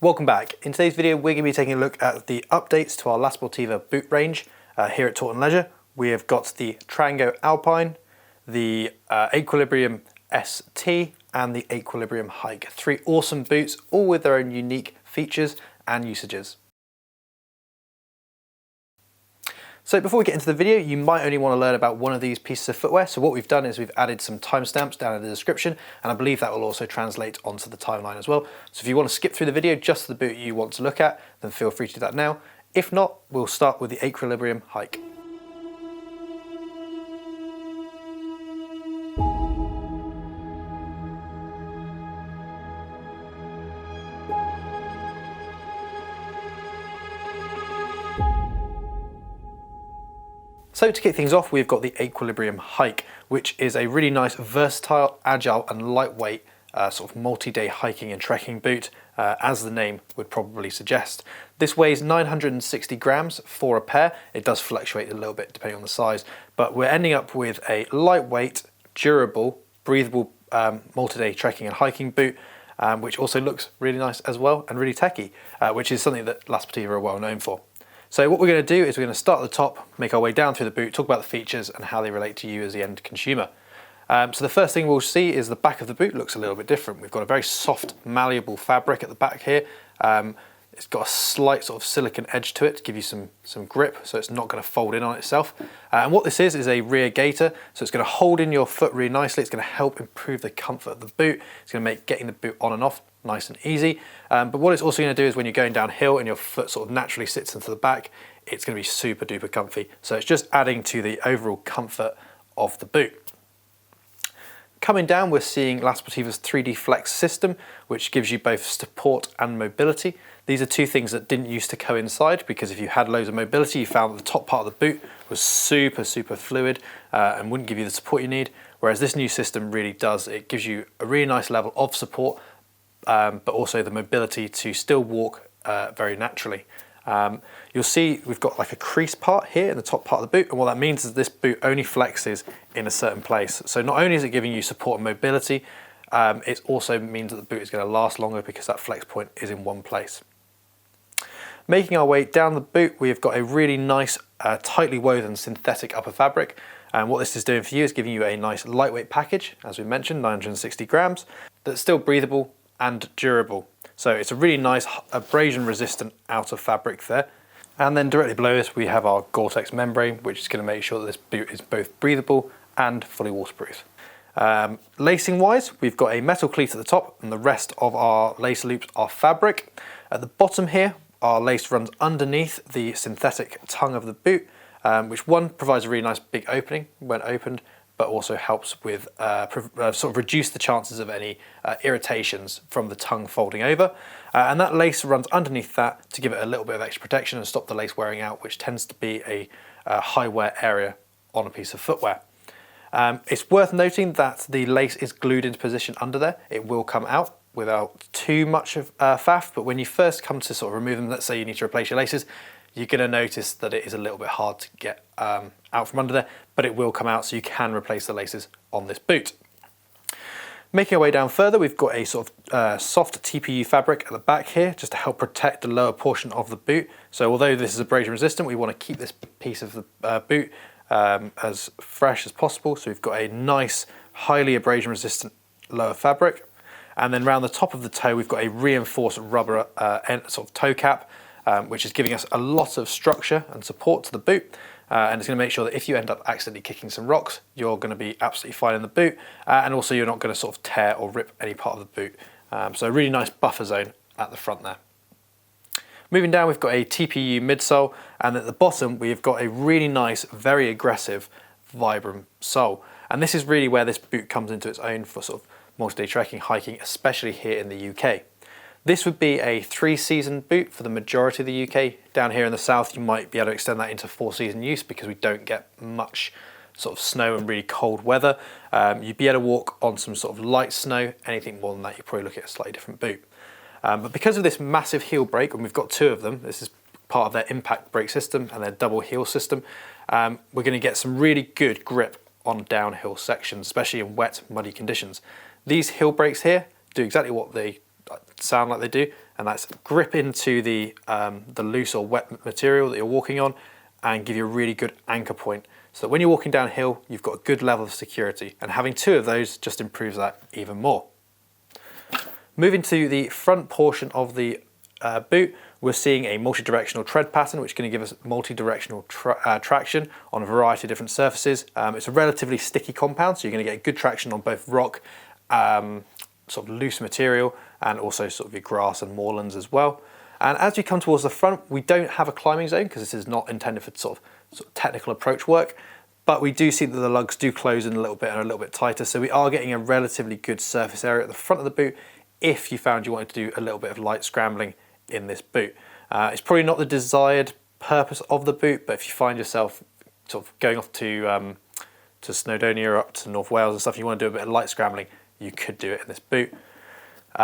Welcome back. In today's video we're going to be taking a look at the updates to our La Sportiva boot range here at Taunton Leisure. We have got the Trango Alpine, the Aequilibrium ST and the Aequilibrium Hike. Three awesome boots, all with their own unique features and usages. So before we get into the video, you might only want to learn about one of these pieces of footwear. So what we've done is we've added some timestamps down in the description, and I believe that will also translate onto the timeline as well. So if you want to skip through the video just to the boot you want to look at, then feel free to do that now. If not, we'll start with the Aequilibrium Hike. So to kick things off, we've got the Aequilibrium Hike, which is a really nice, versatile, agile and lightweight sort of multi-day hiking and trekking boot, as the name would probably suggest. This weighs 960 grams for a pair. It does fluctuate a little bit depending on the size, but we're ending up with a lightweight, durable, breathable multi-day trekking and hiking boot, which also looks really nice as well and really techy, which is something that La Sportiva are well known for. So what we're going to do is we're going to start at the top, make our way down through the boot, talk about the features and how they relate to you as the end consumer. So the first thing we'll see is the back of the boot looks a little bit different. We've got a very soft, malleable fabric at the back here. It's got a slight sort of silicone edge to it to give you some grip, so it's not going to fold in on itself. And what this is a rear gaiter, so it's going to hold in your foot really nicely. It's going to help improve the comfort of the boot. It's going to make getting the boot on and off nice and easy. But what it's also going to do is when you're going downhill and your foot sort of naturally sits into the back, it's going to be super duper comfy. So it's just adding to the overall comfort of the boot. Coming down, we're seeing La Sportiva's 3D Flex system, which gives you both support and mobility. These are two things that didn't used to coincide, because if you had loads of mobility, you found that the top part of the boot was super fluid and wouldn't give you the support you need, whereas this new system really does. It gives you a really nice level of support, but also the mobility to still walk very naturally. You'll see we've got like a crease part here in the top part of the boot, and what that means is this boot only flexes in a certain place. So not only is it giving you support and mobility, it also means that the boot is going to last longer because that flex point is in one place. Making our way down the boot, we've got a really nice tightly woven synthetic upper fabric, and what this is doing for you is giving you a nice lightweight package, as we mentioned, 960 grams, that's still breathable and durable. So it's a really nice abrasion resistant outer fabric there. And then directly below this we have our Gore-Tex membrane, which is going to make sure that this boot is both breathable and fully waterproof. Lacing wise, we've got a metal cleat at the top and the rest of our lace loops are fabric. At the bottom here, our lace runs underneath the synthetic tongue of the boot, which one provides a really nice big opening when opened, but also helps with sort of reduce the chances of any irritations from the tongue folding over. And that lace runs underneath that to give it a little bit of extra protection and stop the lace wearing out, which tends to be a high wear area on a piece of footwear. It's worth noting that the lace is glued into position under there. It will come out without too much of faff, but when you first come to sort of remove them, let's say you need to replace your laces, you're going to notice that it is a little bit hard to get out from under there, but it will come out, so you can replace the laces on this boot. Making our way down further, we've got a sort of soft TPU fabric at the back here, just to help protect the lower portion of the boot. So although this is abrasion resistant, we want to keep this piece of the boot as fresh as possible. So we've got a nice, highly abrasion resistant lower fabric. And then around the top of the toe, we've got a reinforced rubber sort of toe cap, which is giving us a lot of structure and support to the boot, and it's going to make sure that if you end up accidentally kicking some rocks, you're going to be absolutely fine in the boot, and also you're not going to sort of tear or rip any part of the boot. So a really nice buffer zone at the front there. Moving down, we've got a TPU midsole, and at the bottom we've got a really nice, very aggressive Vibram sole, and this is really where this boot comes into its own for sort of multi-day trekking, hiking, especially here in the UK. This would be a 3-season boot for the majority of the UK. Down here in the south, you might be able to extend that into 4-season use because we don't get much sort of snow and really cold weather. You'd be able to walk on some sort of light snow. Anything more than that, you'd probably look at a slightly different boot. But because of this massive heel brake, and we've got two of them, this is part of their impact brake system and their double heel system, we're going to get some really good grip on downhill sections, especially in wet, muddy conditions. These heel brakes here do exactly what they sound like they do, and that's grip into the loose or wet material that you're walking on and give you a really good anchor point. So that when you're walking downhill, you've got a good level of security, and having two of those just improves that even more. Moving to the front portion of the boot, we're seeing a multi-directional tread pattern, which is going to give us multi-directional traction on a variety of different surfaces. It's a relatively sticky compound, so you're going to get good traction on both rock, sort of loose material, and also sort of your grass and moorlands as well. And as you come towards the front, we don't have a climbing zone because this is not intended for sort of technical approach work, but we do see that the lugs do close in a little bit and a little bit tighter, so we are getting a relatively good surface area at the front of the boot if you found you wanted to do a little bit of light scrambling in this boot. It's probably not the desired purpose of the boot, but if you find yourself sort of going off to Snowdonia or up to North Wales and stuff, you want to do a bit of light scrambling, you could do it in this boot.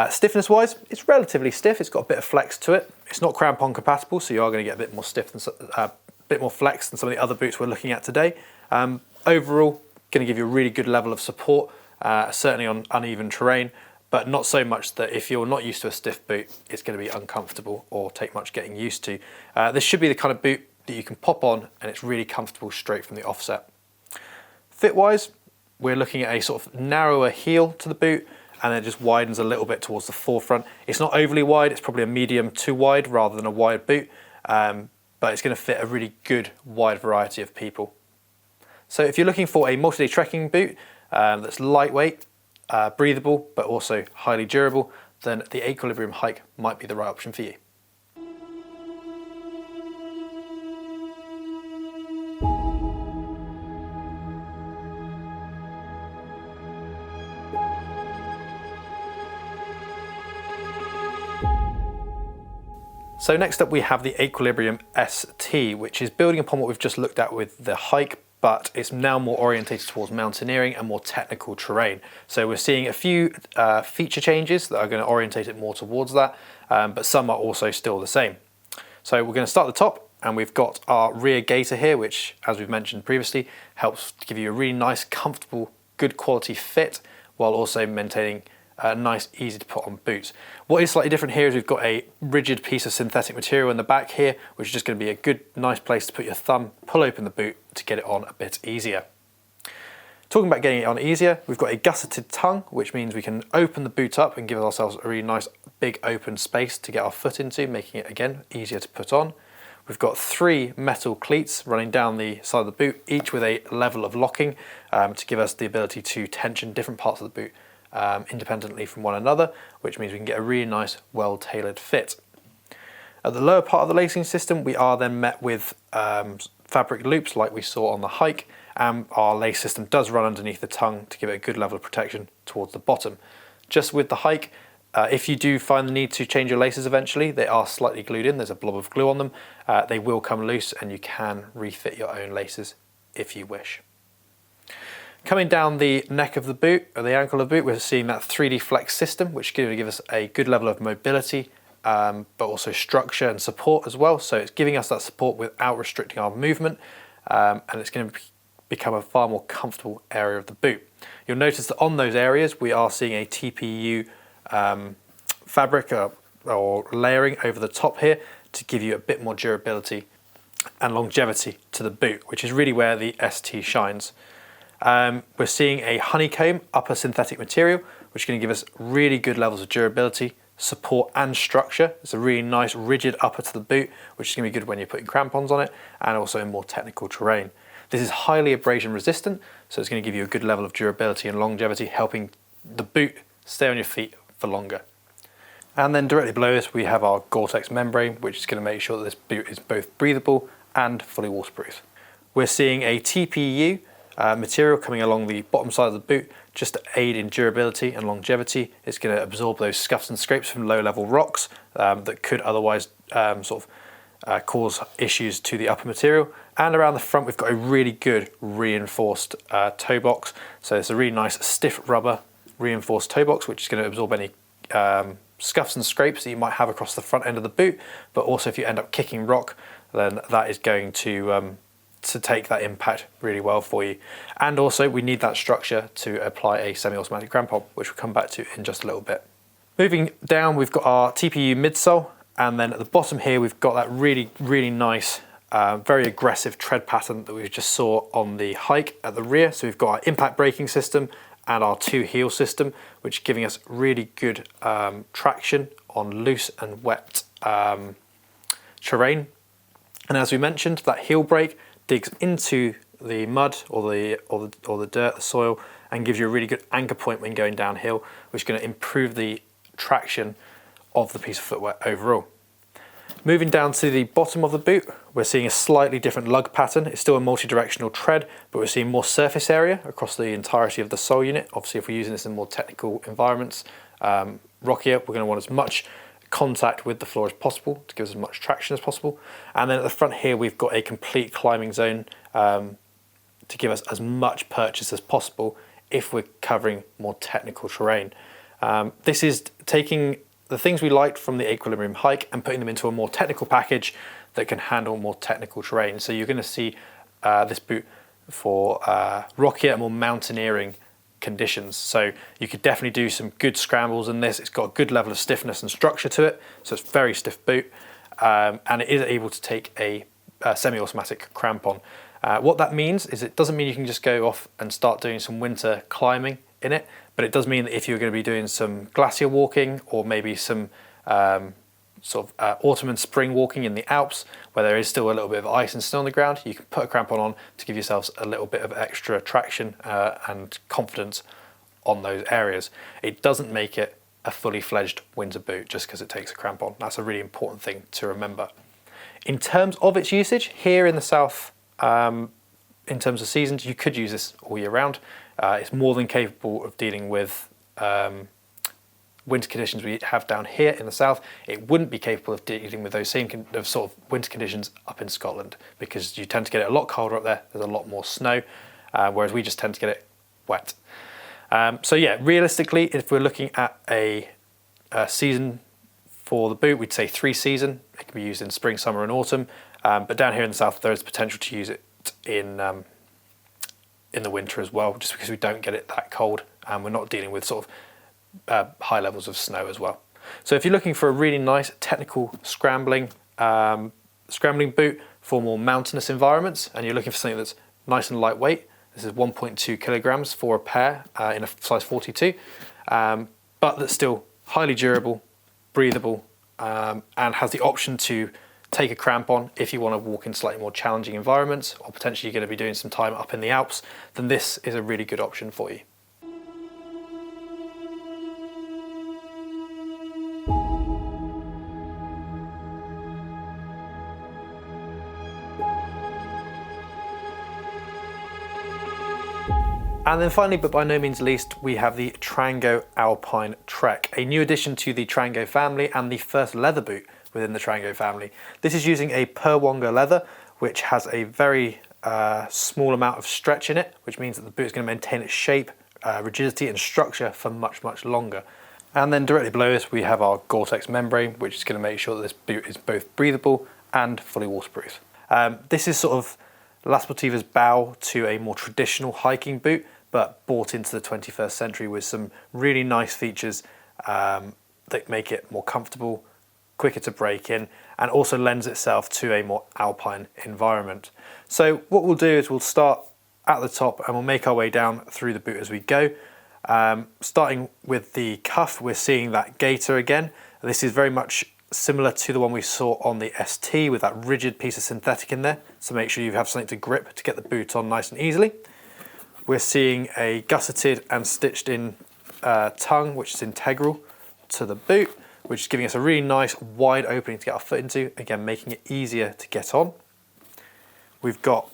Stiffness wise, it's relatively stiff. It's got a bit of flex to it. It's not crampon compatible, so you are going to get a bit more stiff than bit more flex than some of the other boots we're looking at today. Overall, going to give you a really good level of support, certainly on uneven terrain, but not so much that if you're not used to a stiff boot, it's going to be uncomfortable or take much getting used to. This should be the kind of boot that you can pop on and it's really comfortable straight from the offset. Fit wise, we're looking at a sort of narrower heel to the boot, and then it just widens a little bit towards the forefront. It's not overly wide, it's probably a medium to wide rather than a wide boot, but it's going to fit a really good wide variety of people. So if you're looking for a multi-day trekking boot that's lightweight, breathable, but also highly durable, then the Aequilibrium Hike might be the right option for you. So next up we have the Aequilibrium ST, which is building upon what we've just looked at with the Hike, but it's now more orientated towards mountaineering and more technical terrain. So we're seeing a few feature changes that are going to orientate it more towards that, but some are also still the same. So we're going to start at the top, and we've got our rear gaiter here, which, as we've mentioned previously, helps to give you a really nice, comfortable, good quality fit, while also maintaining nice, easy to put on boots. What is slightly different here is we've got a rigid piece of synthetic material in the back here, which is just going to be a good, nice place to put your thumb, pull open the boot to get it on a bit easier. Talking about getting it on easier, we've got a gusseted tongue, which means we can open the boot up and give ourselves a really nice, big open space to get our foot into, making it, again, easier to put on. We've got 3 metal cleats running down the side of the boot, each with a level of locking to give us the ability to tension different parts of the boot independently from one another, which means we can get a really nice, well-tailored fit. At the lower part of the lacing system, we are then met with fabric loops like we saw on the Hike, and our lace system does run underneath the tongue to give it a good level of protection towards the bottom. Just with the Hike, if you do find the need to change your laces eventually, they are slightly glued in, there's a blob of glue on them, they will come loose and you can refit your own laces if you wish. Coming down the neck of the boot, or the ankle of the boot, we're seeing that 3D flex system, which is going to give us a good level of mobility, but also structure and support as well. So it's giving us that support without restricting our movement, and it's going to become a far more comfortable area of the boot. You'll notice that on those areas, we are seeing a TPU fabric or layering over the top here to give you a bit more durability and longevity to the boot, which is really where the ST shines. We're seeing a honeycomb upper synthetic material, which is going to give us really good levels of durability, support and structure. It's a really nice rigid upper to the boot, which is going to be good when you're putting crampons on it and also in more technical terrain. This is highly abrasion resistant, so it's going to give you a good level of durability and longevity, helping the boot stay on your feet for longer. And then directly below this we have our Gore-Tex membrane, which is going to make sure that this boot is both breathable and fully waterproof. We're seeing a TPU material coming along the bottom side of the boot just to aid in durability and longevity. It's going to absorb those scuffs and scrapes from low-level rocks that could otherwise cause issues to the upper material. And around the front we've got a really good reinforced toe box. So it's a really nice stiff rubber reinforced toe box, which is going to absorb any scuffs and scrapes that you might have across the front end of the boot, but also if you end up kicking rock, then that is going to take that impact really well for you. And also we need that structure to apply a semi-automatic crampon, which we'll come back to in just a little bit. Moving down, we've got our TPU midsole, and then at the bottom here, we've got that really nice, very aggressive tread pattern that we just saw on the Hike at the rear. So we've got our impact braking system and our 2-heel system, which is giving us really good traction on loose and wet terrain. And as we mentioned, that heel brake digs into the mud or the dirt, the soil, and gives you a really good anchor point when going downhill, which is going to improve the traction of the piece of footwear overall. Moving down to the bottom of the boot, we're seeing a slightly different lug pattern. It's still a multi-directional tread, but we're seeing more surface area across the entirety of the sole unit. Obviously, if we're using this in more technical environments, rockier, we're going to want as much contact with the floor as possible to give us as much traction as possible. And then at the front here, we've got a complete climbing zone to give us as much purchase as possible if we're covering more technical terrain. This is taking the things we liked from the Aequilibrium Hike and putting them into a more technical package that can handle more technical terrain. So you're going to see this boot for rockier and more mountaineering conditions. So you could definitely do some good scrambles in this. It's got a good level of stiffness and structure to it, so it's a very stiff boot, and it is able to take a semi-automatic crampon. What that means is it doesn't mean you can just go off and start doing some winter climbing in it, but it does mean that if you're going to be doing some glacier walking or maybe some autumn and spring walking in the Alps, where there is still a little bit of ice and snow on the ground, you can put a crampon on to give yourselves a little bit of extra traction and confidence on those areas. It doesn't make it a fully fledged winter boot just because it takes a crampon. That's a really important thing to remember. In terms of its usage, here in the south, in terms of seasons, you could use this all year round. It's more than capable of dealing with winter conditions we have down here in the south. It wouldn't be capable of dealing with those same sort of winter conditions up in Scotland, because you tend to get it a lot colder up there. There's a lot more snow, whereas we just tend to get it wet. So yeah, realistically, if we're looking at a season for the boot, we'd say 3 season. It can be used in spring, summer and autumn. But down here in the south, there is potential to use it in the winter as well, just because we don't get it that cold and we're not dealing with sort of high levels of snow as well. So if you're looking for a really nice technical scrambling boot for more mountainous environments, and you're looking for something that's nice and lightweight, this is 1.2 kilograms for a pair in a size 42, but that's still highly durable, breathable, and has the option to take a crampon if you want to walk in slightly more challenging environments, or potentially you're going to be doing some time up in the Alps, then this is a really good option for you. And then finally, but by no means least, we have the Trango Alpine Trek, a new addition to the Trango family and the first leather boot within the Trango family. This is using a Perwonga leather, which has a very small amount of stretch in it, which means that the boot is going to maintain its shape, rigidity and structure for much longer. And then directly below this, we have our Gore-Tex membrane, which is going to make sure that this boot is both breathable and fully waterproof. This is sort of La Sportiva's bow to a more traditional hiking boot, but brought into the 21st century with some really nice features that make it more comfortable, quicker to break in, and also lends itself to a more alpine environment. So what we'll do is we'll start at the top and we'll make our way down through the boot as we go. Starting with the cuff, we're seeing that gaiter again. This is very much similar to the one we saw on the ST with that rigid piece of synthetic in there. So make sure you have something to grip to get the boot on nice and easily. We're seeing a gusseted and stitched in tongue, which is integral to the boot, which is giving us a really nice wide opening to get our foot into, again making it easier to get on. We've got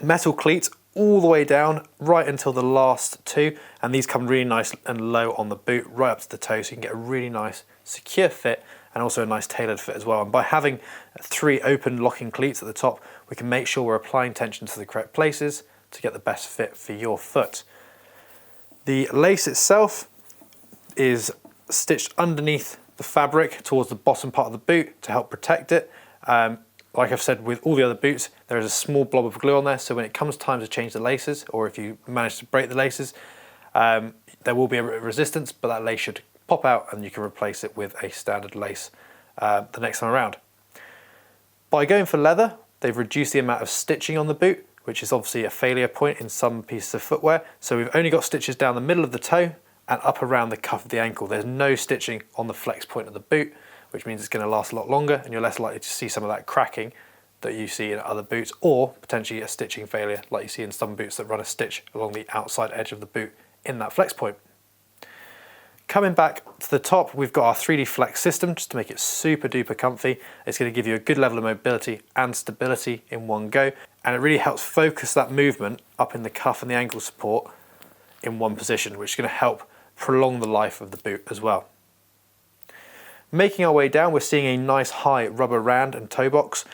metal cleats all the way down right until the last two, and these come really nice and low on the boot right up to the toe, so you can get a really nice secure fit and also a nice tailored fit as well. And by having 3 open locking cleats at the top, we can make sure we're applying tension to the correct places to get the best fit for your foot. The lace itself is stitched underneath the fabric towards the bottom part of the boot to help protect it. Like I've said with all the other boots, there is a small blob of glue on there, so when it comes time to change the laces, or if you manage to break the laces, there will be a resistance, but that lace should pop out and you can replace it with a standard lace the next time around. By going for leather, they've reduced the amount of stitching on the boot, which is obviously a failure point in some pieces of footwear. So we've only got stitches down the middle of the toe and up around the cuff of the ankle. There's no stitching on the flex point of the boot, which means it's going to last a lot longer and you're less likely to see some of that cracking that you see in other boots, or potentially a stitching failure like you see in some boots that run a stitch along the outside edge of the boot in that flex point. Coming back to the top, we've got our 3D Flex system just to make it super duper comfy. It's going to give you a good level of mobility and stability in one go, and it really helps focus that movement up in the cuff and the ankle support in one position, which is going to help prolong the life of the boot as well. Making our way down, we're seeing a nice high rubber rand and toe box.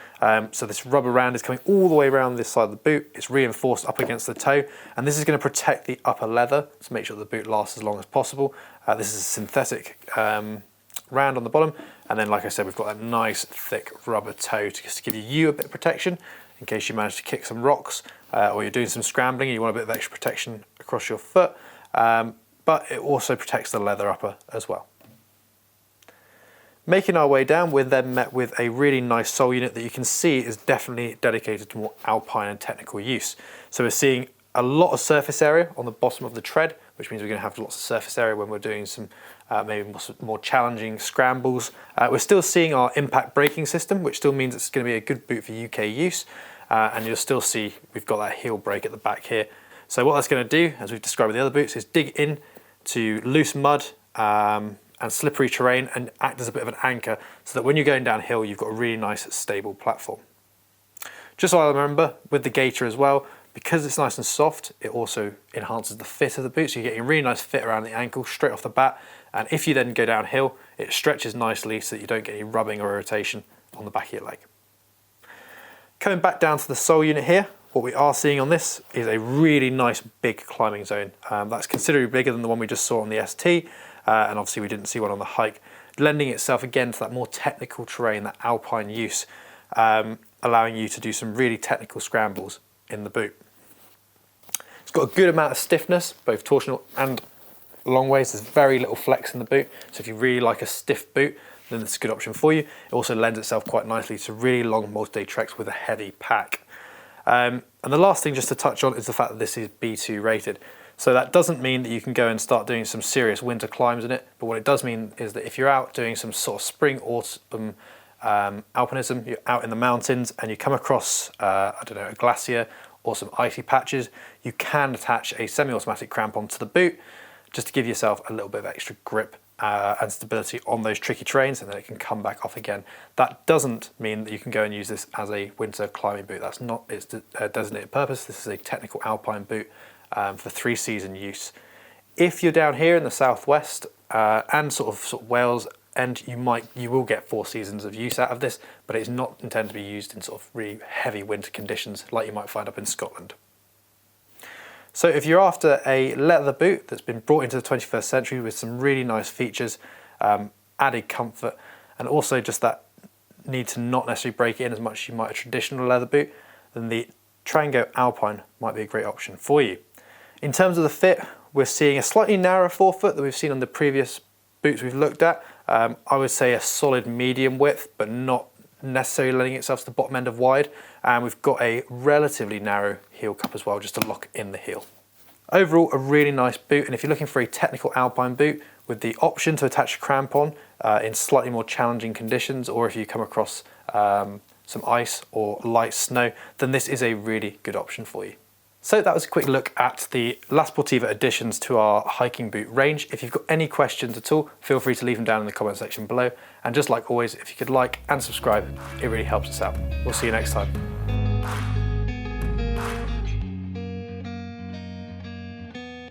So this rubber rand is coming all the way around this side of the boot. It's reinforced up against the toe, and this is going to protect the upper leather to make sure the boot lasts as long as possible. This is a synthetic rand on the bottom, and then like I said, we've got that nice thick rubber toe to just give you a bit of protection in case you manage to kick some rocks or you're doing some scrambling and you want a bit of extra protection across your foot, but it also protects the leather upper as well. Making our way down, we're then met with a really nice sole unit that you can see is definitely dedicated to more alpine and technical use. So we're seeing a lot of surface area on the bottom of the tread, which means we're going to have lots of surface area when we're doing some maybe more challenging scrambles. We're still seeing our impact braking system, which still means it's going to be a good boot for UK use. And you'll still see we've got that heel brake at the back here. So what that's going to do, as we've described with the other boots, is dig in to loose mud and slippery terrain and act as a bit of an anchor so that when you're going downhill, you've got a really nice stable platform. Just so I remember, with the gaiter as well, because it's nice and soft, it also enhances the fit of the boot, so you're getting a really nice fit around the ankle straight off the bat, and if you then go downhill, it stretches nicely so that you don't get any rubbing or irritation on the back of your leg. Coming back down to the sole unit here, what we are seeing on this is a really nice big climbing zone. That's considerably bigger than the one we just saw on the ST, and obviously we didn't see one on the Hike, lending itself again to that more technical terrain, that alpine use, allowing you to do some really technical scrambles in the boot. It's got a good amount of stiffness, both torsional and long ways. There's very little flex in the boot, so if you really like a stiff boot, then it's a good option for you. It also lends itself quite nicely to really long multi-day treks with a heavy pack. And the last thing just to touch on is the fact that this is B2 rated. So that doesn't mean that you can go and start doing some serious winter climbs in it, but what it does mean is that if you're out doing some sort of spring, autumn alpinism, you're out in the mountains and you come across, I don't know, a glacier or some icy patches, you can attach a semi-automatic crampon to the boot just to give yourself a little bit of extra grip and stability on those tricky terrains, and then it can come back off again. That doesn't mean that you can go and use this as a winter climbing boot. That's not its designated purpose. This is a technical alpine boot for 3-season use. If you're down here in the southwest and sort of Wales, and you will get 4 seasons of use out of this, but it's not intended to be used in sort of really heavy winter conditions like you might find up in Scotland. So if you're after a leather boot that's been brought into the 21st century with some really nice features, added comfort, and also just that need to not necessarily break it in as much as you might a traditional leather boot, then the Trango Alpine might be a great option for you. In terms of the fit, we're seeing a slightly narrower forefoot than we've seen on the previous boots we've looked at. I would say a solid medium width, but not necessarily lending itself to the bottom end of wide. And we've got a relatively narrow heel cup as well, just to lock in the heel. Overall, a really nice boot, and if you're looking for a technical alpine boot with the option to attach a crampon in slightly more challenging conditions, or if you come across some ice or light snow, then this is a really good option for you. So that was a quick look at the La Sportiva additions to our hiking boot range. If you've got any questions at all, feel free to leave them down in the comment section below. And just like always, if you could like and subscribe, it really helps us out. We'll see you next time.